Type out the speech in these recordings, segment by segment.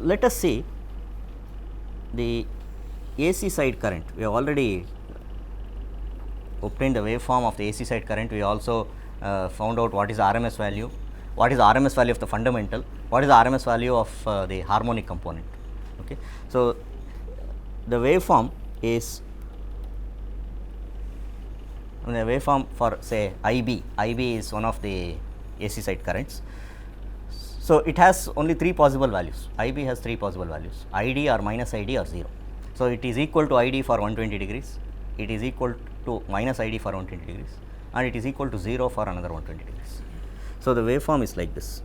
let us see the AC side current. We have already obtained the waveform of the AC side current. We also found out what is the RMS value, what is the RMS value of the fundamental, what is the RMS value of the harmonic component. Okay. So, the waveform is the waveform for say IB is one of the AC side currents. So, it has only 3 possible values. IB has 3 possible values, ID or minus ID or 0. So, it is equal to ID for 120 degrees, it is equal to minus ID for 120 degrees, and it is equal to 0 for another 120 degrees. So, the waveform is like this.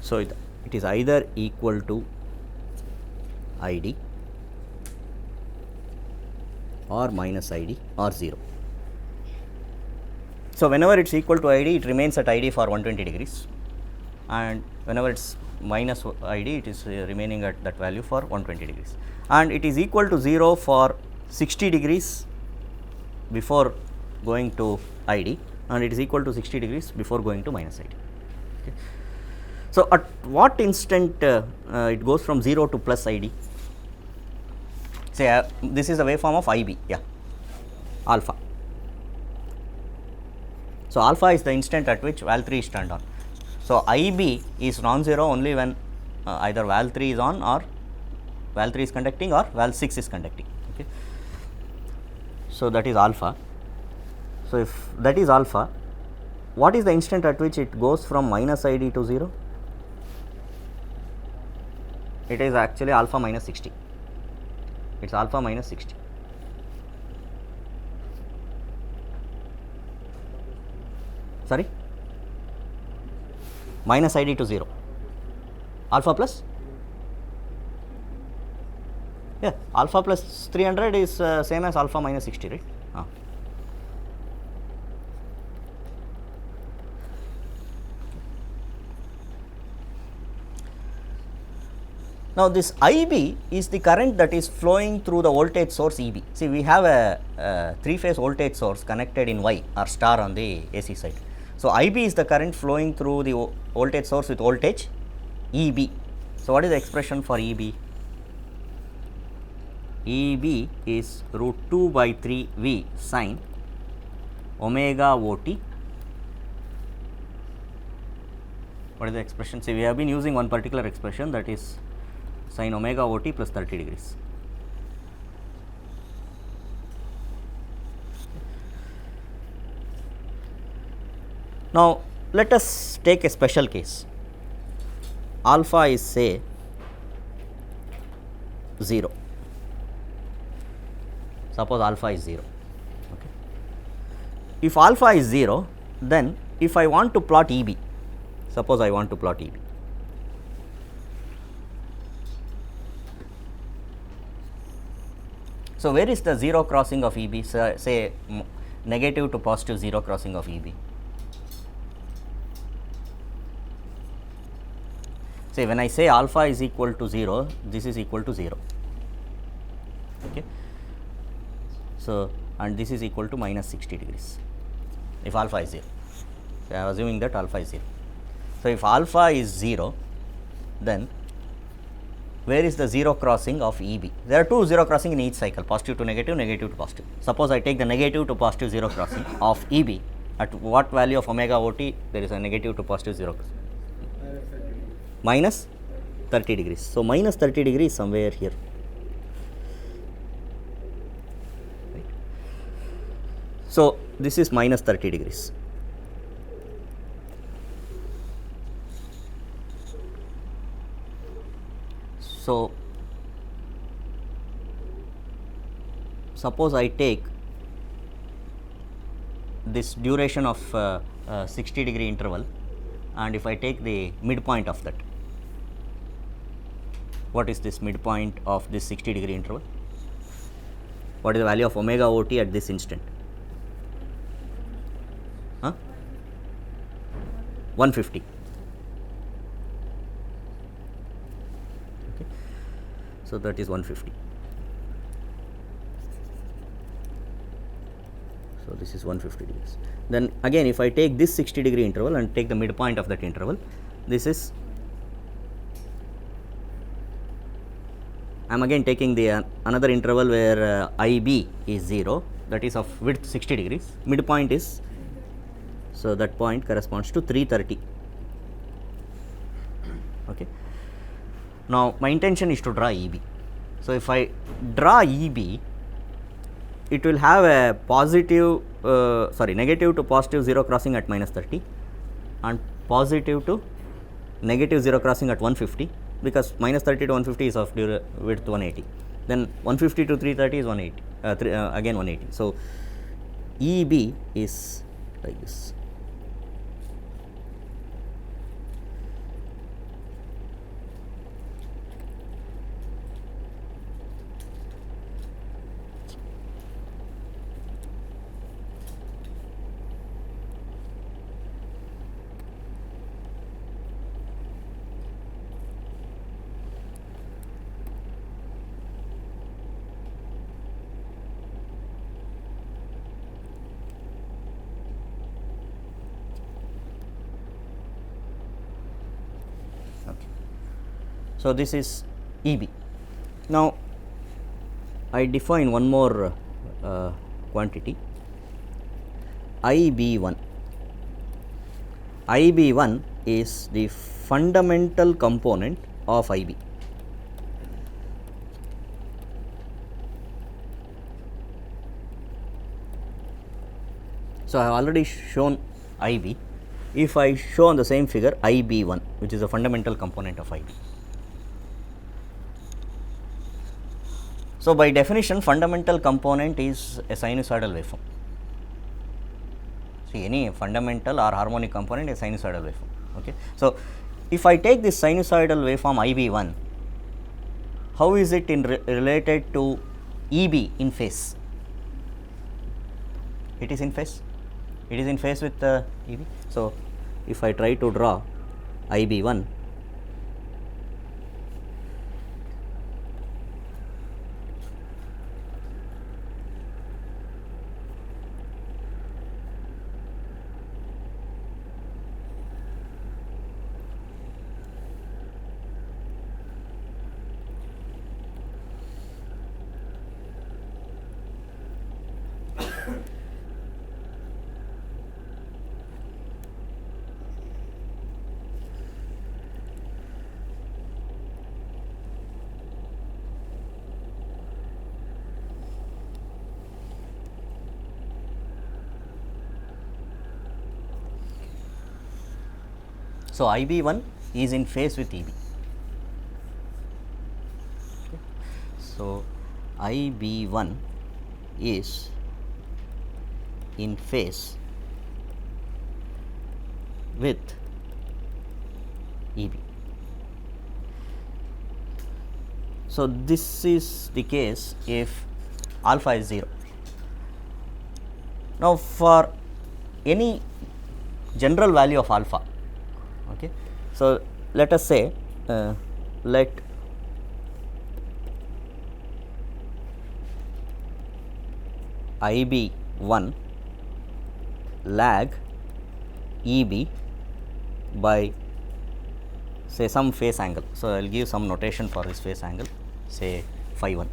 So, it is either equal to ID or minus ID or 0. So, whenever it is equal to ID, it remains at ID for 120 degrees, and whenever it is minus ID, it is remaining at that value for 120 degrees, and it is equal to 0 for 60 degrees before going to ID, and it is equal to 60 degrees before going to minus ID. Okay. So, at what instant it goes from 0 to plus ID? Say this is a waveform of IB, yeah, alpha. So, alpha is the instant at which valve 3 is turned on. So, IB is non-zero only when either valve 3 is on or valve 3 is conducting or valve 6 is conducting. Okay. So, that is alpha. So, if that is alpha, what is the instant at which it goes from minus ID to 0? It is actually alpha minus 60, it is alpha minus 60. Sorry, minus ID to 0, alpha plus, yeah, alpha plus 300 is same as alpha minus 60, right. Now, this IB is the current that is flowing through the voltage source EB. See, we have a 3-phase voltage source connected in Y or star on the AC side. So, IB is the current flowing through the voltage source with voltage EB. So, what is the expression for EB? EB is root 2 by 3 V sin omega OT. What is the expression? See, we have been using one particular expression, that is sin omega OT plus 30 degrees. Now, let us take a special case. Alpha is say 0. Suppose alpha is 0. Okay. If alpha is 0, then if I want to plot EB, suppose I want to plot EB. So, where is the 0 crossing of EB? So, say negative to positive 0 crossing of EB. Say when I say alpha is equal to 0, this is equal to 0. Okay. So, and this is equal to minus 60 degrees if alpha is 0. So, I am assuming that alpha is 0. So, if alpha is 0, then where is the 0 crossing of EB? There are two 0 crossing in each cycle, positive to negative, negative to positive. Suppose I take the negative to positive 0 crossing of EB, at what value of omega OT there is a negative to positive 0 crossing? Minus 30 degrees. So, minus 30 degrees somewhere here. Right. So, this is minus 30 degrees. So, suppose I take this duration of 60-degree interval, and if I take the midpoint of that, what is this midpoint of this 60-degree interval? What is the value of omega ot at this instant? 150. Okay. So, that is 150. So, this is 150 degrees. Then again, if I take this 60-degree interval and take the midpoint of that interval, this is, I am again taking the another interval where IB is 0, that is of width 60 degrees, midpoint is, so that point corresponds to 330. Okay. Now, my intention is to draw EB. So, if I draw EB, it will have a positive, negative to positive 0 crossing at minus 30 and positive to negative 0 crossing at 150, because minus 30 to 150 is of width 180. Then 150 to 330 is 180, again 180. So, EB is like this. So, this is EB. Now, I define one more quantity, IB1. IB1 is the fundamental component of IB. So, I have already shown IB. If I show on the same figure IB1, which is a fundamental component of IB. So, by definition, fundamental component is a sinusoidal waveform. See, any fundamental or harmonic component is a sinusoidal waveform. Okay. So, if I take this sinusoidal waveform IB1, how is it related to EB in phase? It is in phase. It is in phase with EB. So, if I try to draw IB1, so IB1 is in phase with EB. Okay. So, IB1 is in phase with EB. So, this is the case if alpha is 0. Now, for any general value of alpha, okay. So, let us say let IB1 lag EB by say some phase angle. So, I will give some notation for this phase angle, say phi 1.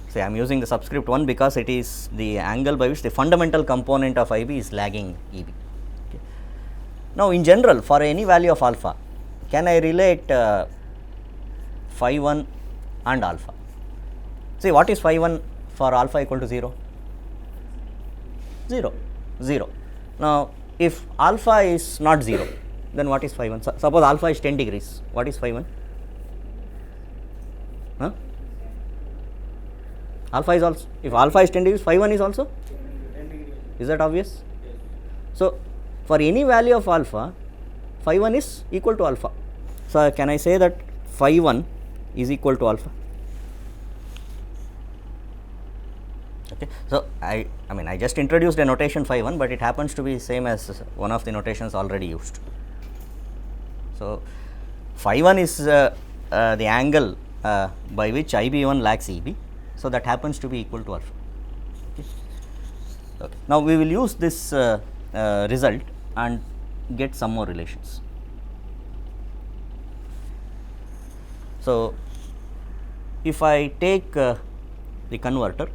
Say I am using the subscript 1 because it is the angle by which the fundamental component of IB is lagging EB. Okay. Now, in general, for any value of alpha, can I relate phi 1 and alpha? See, what is phi 1 for alpha equal to 0? 0, 0. Now, if alpha is not 0, then what is phi 1? Suppose alpha is 10 degrees, what is phi 1? Huh? Alpha is also, if alpha is 10 degrees, phi 1 is also 10 degrees. Is that obvious? Yes. So, for any value of alpha, phi 1 is equal to alpha. So, can I say that phi 1 is equal to alpha? Okay. So, I mean I just introduced a notation phi 1, but it happens to be same as one of the notations already used. So, phi 1 is the angle by which IB1 lags EB. So, that happens to be equal to alpha. Okay. Okay. Now, we will use this result and get some more relations. So, if I take the converter,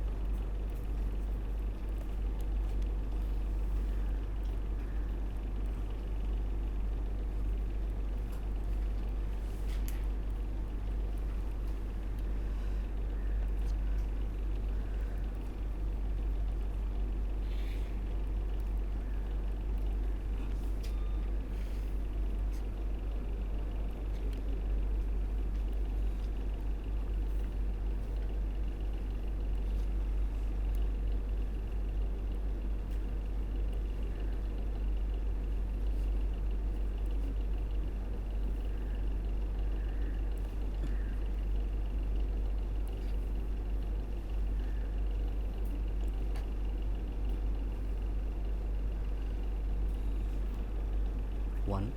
one,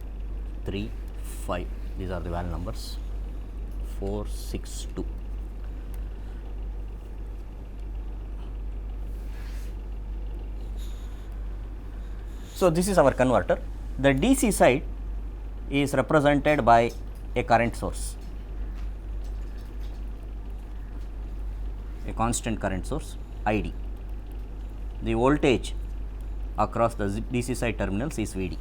3, 5, these are the val numbers, 4, 6, 2. So, this is our converter. The DC side is represented by a current source, a constant current source ID. The voltage across the DC side terminals is VD.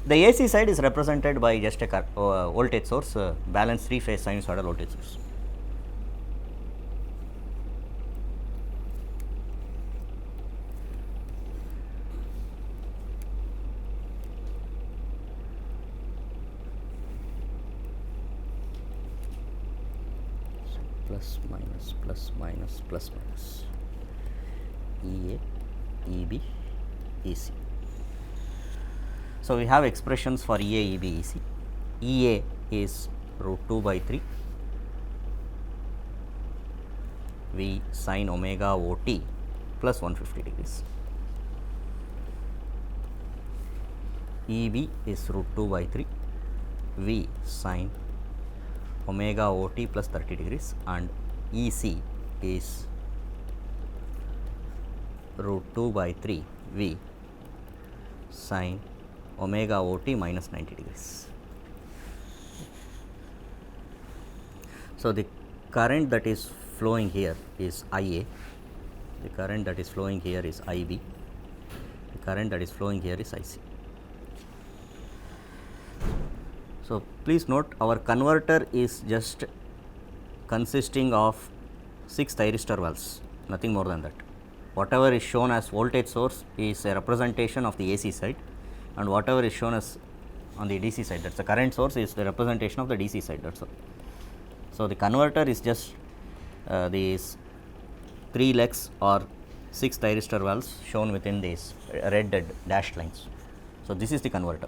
The AC side is represented by just a voltage source, balanced 3-phase sinusoidal voltage source. So, plus minus plus minus plus minus EA, EB, EC. So, we have expressions for EA, EB, EC. EA is root 2 by 3 V sin omega OT plus 150 degrees. EB is root 2 by 3 V sin omega OT plus 30 degrees, and EC is root 2 by 3 V sin omega OT minus 90 degrees. So, the current that is flowing here is IA, the current that is flowing here is IB, the current that is flowing here is IC. So, please note our converter is just consisting of 6 thyristor valves, nothing more than that. Whatever is shown as voltage source is a representation of the AC side, and whatever is shown as on the DC side, that is the current source, is the representation of the DC side, that is all. So, the converter is just these 3 legs or 6 thyristor valves shown within these red dashed lines. So, this is the converter.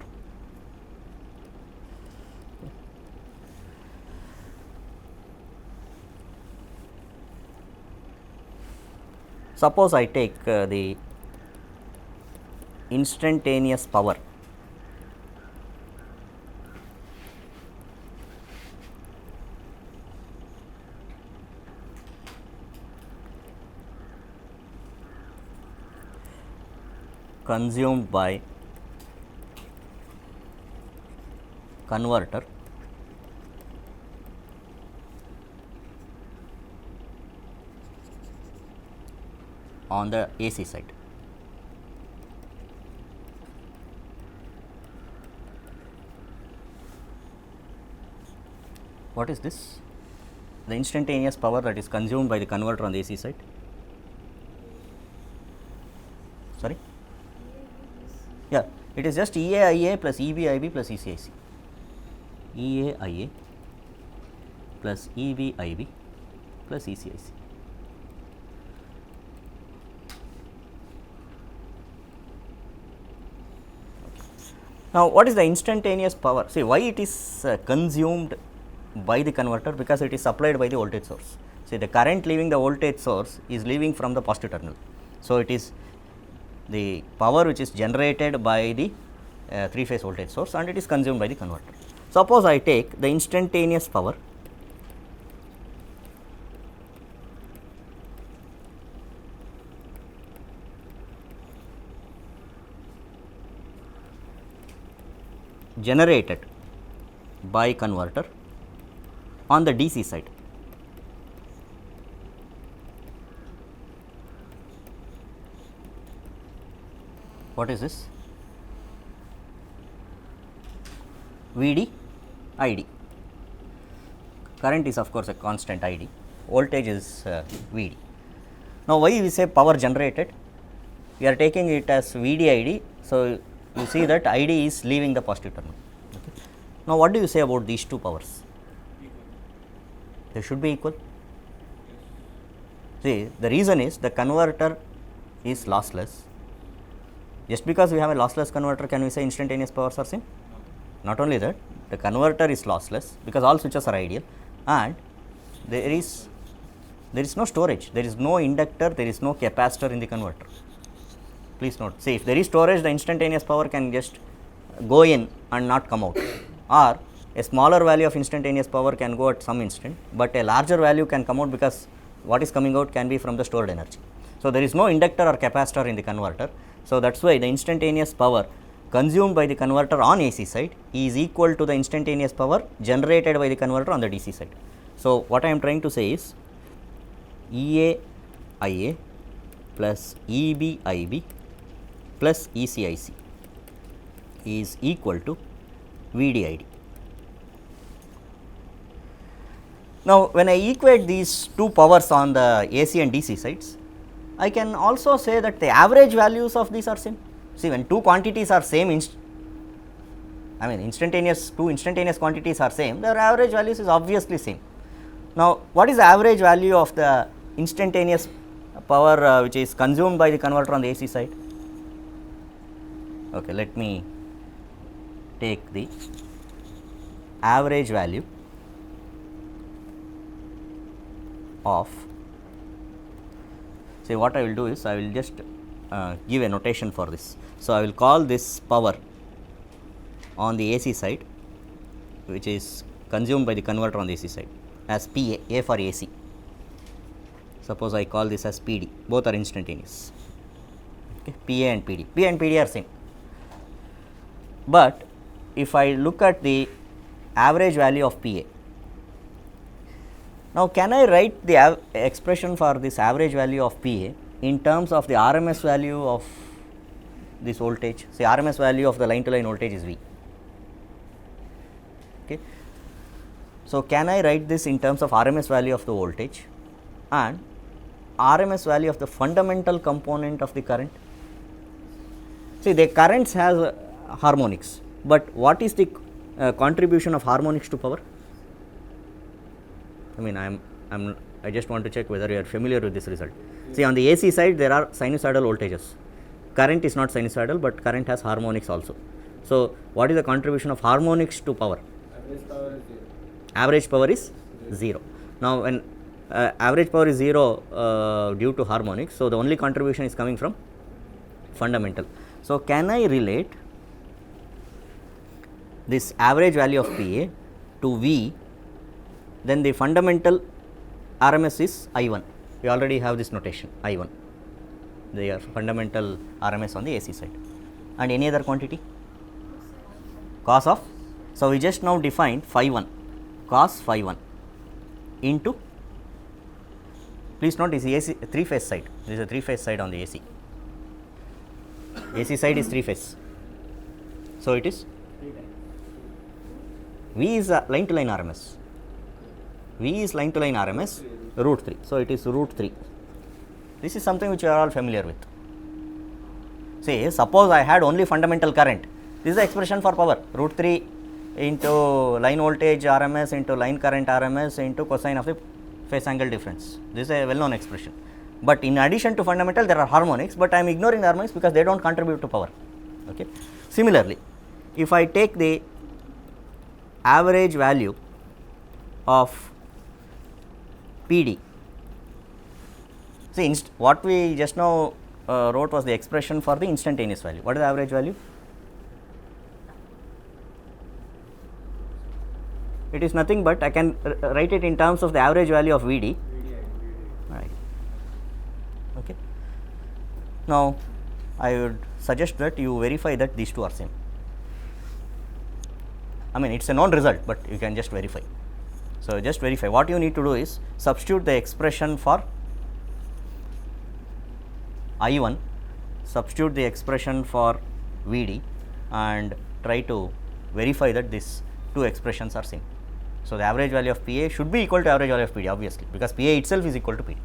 Suppose I take the instantaneous power consumed by converter on the AC side. What is this? The instantaneous power that is consumed by the converter on the AC side. Sorry? Yeah, It is just EAIA plus EBIB plus ECIC. EAIA plus EBIB plus ECIC. Now, what is the instantaneous power? See, why it is consumed by the converter? Because it is supplied by the voltage source. See, the current leaving the voltage source is leaving from the positive terminal. So, it is the power which is generated by the 3-phase voltage source and it is consumed by the converter. Suppose I take the instantaneous power generated by converter on the DC side. What is this? VD, ID. Current is of course a constant ID, voltage is VD. Now, why we say power generated? We are taking it as VDID. So, you see that ID is leaving the positive terminal. Okay. Now, what do you say about these two powers? They should be equal. See, the reason is the converter is lossless. Just because we have a lossless converter, can we say instantaneous powers are same? Not only that, the converter is lossless because all switches are ideal, and there is no storage, there is no inductor, there is no capacitor in the converter. Please note, see, if there is storage, the instantaneous power can just go in and not come out, or a smaller value of instantaneous power can go at some instant, but a larger value can come out because what is coming out can be from the stored energy. So, there is no inductor or capacitor in the converter. So, that is why the instantaneous power consumed by the converter on AC side is equal to the instantaneous power generated by the converter on the DC side. So, what I am trying to say is EAIA plus EBIB plus ECIC is equal to VDID. Now, when I equate these two powers on the AC and DC sides, I can also say that the average values of these are same. See, when two quantities are same, two instantaneous quantities are same, their average values is obviously same. Now, what is the average value of the instantaneous power which is consumed by the converter on the AC side? Okay, let me take the average value of, say, what I will do is I will just give a notation for this. So, I will call this power on the AC side which is consumed by the converter on the AC side as PA, A for AC. Suppose I call this as PD, both are instantaneous. Okay, PA and PD, PA and PD are same. But if I look at the average value of PA, now can I write the expression for this average value of PA in terms of the RMS value of this voltage? Say, RMS value of the line to line voltage is V. Okay. So, can I write this in terms of RMS value of the voltage and RMS value of the fundamental component of the current? See, the currents has harmonics, but what is the contribution of harmonics to power? I mean, I just want to check whether you are familiar with this result. See, on the AC side there are sinusoidal voltages. Current is not sinusoidal, but current has harmonics also. So, what is the contribution of harmonics to power? Average power is 0. Now, when average power is 0 due to harmonics, so the only contribution is coming from fundamental. So, can I relate this average value of PA to V? Then the fundamental RMS is I1. We already have this notation I1, the fundamental RMS on the AC side. And any other quantity? Cos of. So, we just now defined phi 1, cos phi 1 into, please note this is AC 3-phase side, this is a 3-phase side on the AC. AC side is 3-phase. So, it is V is line to line RMS. V is line to line RMS √3. So, it is √3. This is something which you are all familiar with. Say suppose I had only fundamental current, this is the expression for power, root 3 into line voltage RMS into line current RMS into cosine of the phase angle difference. This is a well known expression. But in addition to fundamental, there are harmonics, but I am ignoring the harmonics because they do not contribute to power. Okay. Similarly, if I take the average value of PD, see what we just now wrote was the expression for the instantaneous value. What is the average value? It is nothing but I can write it in terms of the average value of Vd. Right. Okay. Now, I would suggest that you verify that these two are same. I mean, it is a known result, but you can just verify. So, just verify. What you need to do is substitute the expression for I1, substitute the expression for Vd, and try to verify that these two expressions are same. So, the average value of PA should be equal to average value of PD obviously, because PA itself is equal to PD.